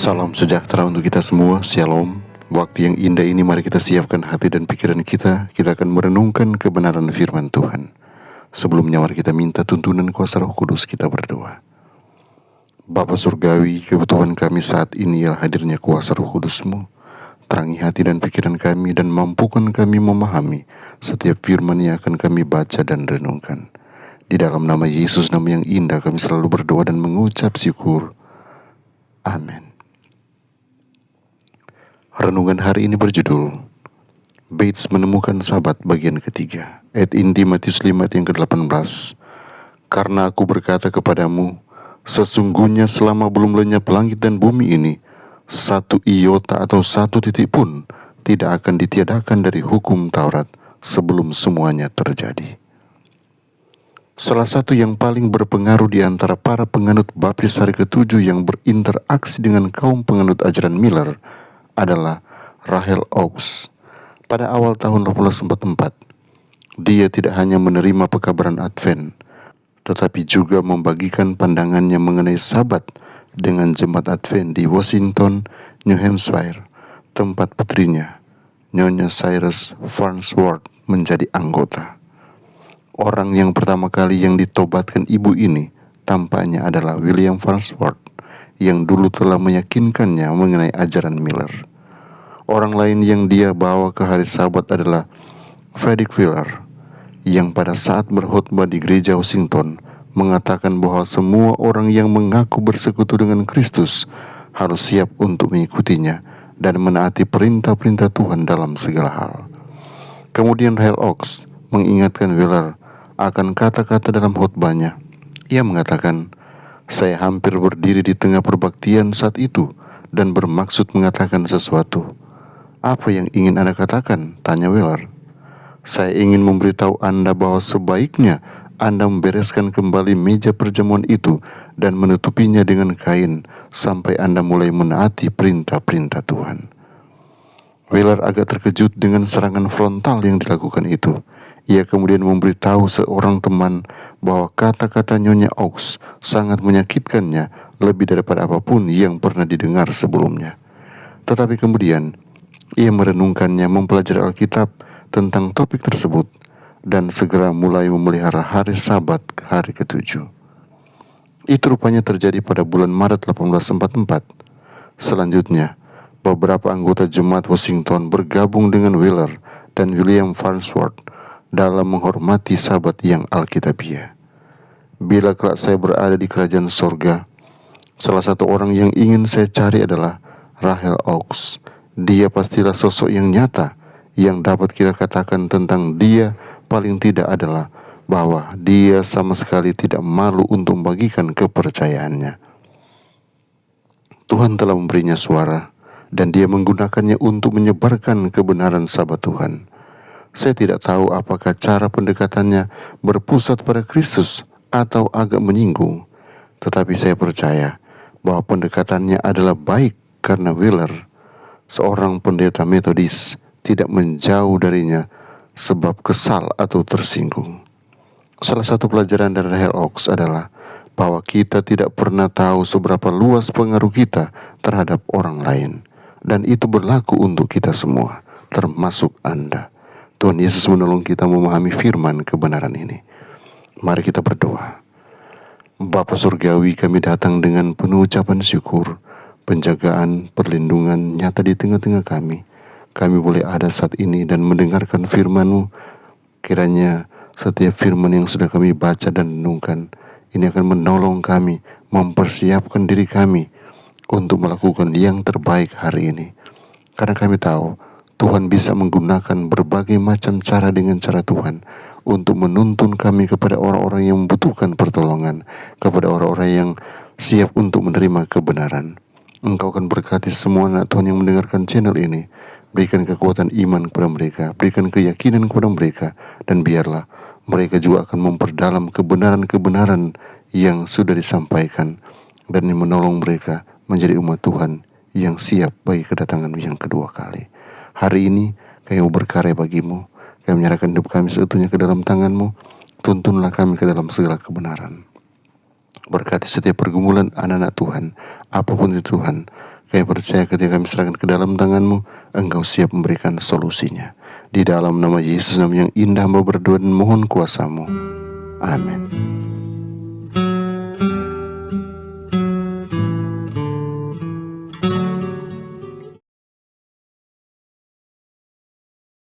Salam sejahtera untuk kita semua, Shalom. Waktu yang indah ini mari kita siapkan hati dan pikiran kita. Kita akan merenungkan kebenaran firman Tuhan. Sebelumnya mari kita minta tuntunan kuasa Roh Kudus, kita berdoa. Bapa Surgawi, kebutuhan kami saat ini ialah hadirnya kuasa Roh Kudus-Mu. Terangi hati dan pikiran kami dan mampukan kami memahami setiap firman yang akan kami baca dan renungkan. Di dalam nama Yesus, nama yang indah, kami selalu berdoa dan mengucap syukur. Amin. Renungan hari ini berjudul Bates menemukan Sabat bagian ketiga. Ayat inti Matius 5 ayat yang ke-18. Karena aku berkata kepadamu, sesungguhnya selama belum lenyap langit dan bumi ini, satu iota atau satu titik pun tidak akan ditiadakan dari hukum Taurat sebelum semuanya terjadi. Salah satu yang paling berpengaruh di antara para penganut baptis hari ke-7 yang berinteraksi dengan kaum penganut ajaran Miller adalah Rahel Oaks. Pada awal tahun 1844, dia tidak hanya menerima pekabaran Advent, tetapi juga membagikan pandangannya mengenai Sabat dengan jemaat Advent di Washington, New Hampshire, tempat putrinya, Nyonya Cyrus Farnsworth, menjadi anggota. Orang yang pertama kali yang ditobatkan ibu ini tampaknya adalah William Farnsworth, yang dulu telah meyakinkannya mengenai ajaran Miller. Orang lain yang dia bawa ke hari Sabat adalah Frederick Wheeler, yang pada saat berkhotbah di gereja Washington mengatakan bahwa semua orang yang mengaku bersekutu dengan Kristus harus siap untuk mengikutinya dan menaati perintah-perintah Tuhan dalam segala hal. Kemudian Rahel Oaks mengingatkan Wheeler akan kata-kata dalam khotbahnya. Ia mengatakan, saya hampir berdiri di tengah perbaktian saat itu dan bermaksud mengatakan sesuatu. Apa yang ingin Anda katakan? Tanya Wheeler. Saya ingin memberitahu Anda bahwa sebaiknya Anda membereskan kembali meja perjamuan itu dan menutupinya dengan kain sampai Anda mulai menaati perintah-perintah Tuhan. Wheeler agak terkejut dengan serangan frontal yang dilakukan itu. Ia kemudian memberitahu seorang teman bahwa kata-kata Nyonya Oaks sangat menyakitkannya lebih daripada apapun yang pernah didengar sebelumnya. Tetapi kemudian ia merenungkannya, mempelajari Alkitab tentang topik tersebut dan segera mulai memelihara hari Sabat hari ke-7. Itu rupanya terjadi pada bulan Maret 1844. Selanjutnya, beberapa anggota jemaat Washington bergabung dengan Wheeler dan William Farnsworth dalam menghormati Sabat yang alkitabiah. Bila kelak saya berada di kerajaan sorga, salah satu orang yang ingin saya cari adalah Rahel Oaks. Dia pastilah sosok yang nyata yang dapat kita katakan tentang dia paling tidak adalah bahwa dia sama sekali tidak malu untuk membagikan kepercayaannya. Tuhan telah memberinya suara dan dia menggunakannya untuk menyebarkan kebenaran Sabat Tuhan. Saya tidak tahu apakah cara pendekatannya berpusat pada Kristus atau agak menyinggung, tetapi saya percaya bahwa pendekatannya adalah baik karena Wheeler, seorang pendeta Metodis, tidak menjauh darinya sebab kesal atau tersinggung. Salah satu pelajaran dari Rahel Oaks adalah bahwa kita tidak pernah tahu seberapa luas pengaruh kita terhadap orang lain, dan itu berlaku untuk kita semua, termasuk Anda. Tuhan Yesus menolong kita memahami firman kebenaran ini. Mari kita berdoa. Bapa Surgawi, kami datang dengan penuh ucapan syukur, penjagaan, perlindungan nyata di tengah-tengah kami. Kami boleh ada saat ini dan mendengarkan firman-Mu. Kiranya setiap firman yang sudah kami baca dan renungkan, ini akan menolong kami, mempersiapkan diri kami untuk melakukan yang terbaik hari ini. Karena kami tahu Tuhan bisa menggunakan berbagai macam cara dengan cara Tuhan untuk menuntun kami kepada orang-orang yang membutuhkan pertolongan, kepada orang-orang yang siap untuk menerima kebenaran. Engkau akan berkati semua anak Tuhan yang mendengarkan channel ini. Berikan kekuatan iman kepada mereka, berikan keyakinan kepada mereka, dan biarlah mereka juga akan memperdalam kebenaran-kebenaran yang sudah disampaikan dan yang menolong mereka menjadi umat Tuhan yang siap bagi kedatangan yang kedua kali. Hari ini kami berkarya bagimu, kami menyerahkan hidup kami seutuhnya ke dalam tangan-Mu. Tuntunlah kami ke dalam segala kebenaran. Berkati setiap pergumulan anak-anak Tuhan, apapun itu Tuhan, Kami percaya ketika kami serahkan ke dalam tangan-Mu, Engkau siap memberikan solusinya. Di dalam nama Yesus, nama yang indah, hamba berdoa dan mohon kuasa-Mu. Amin.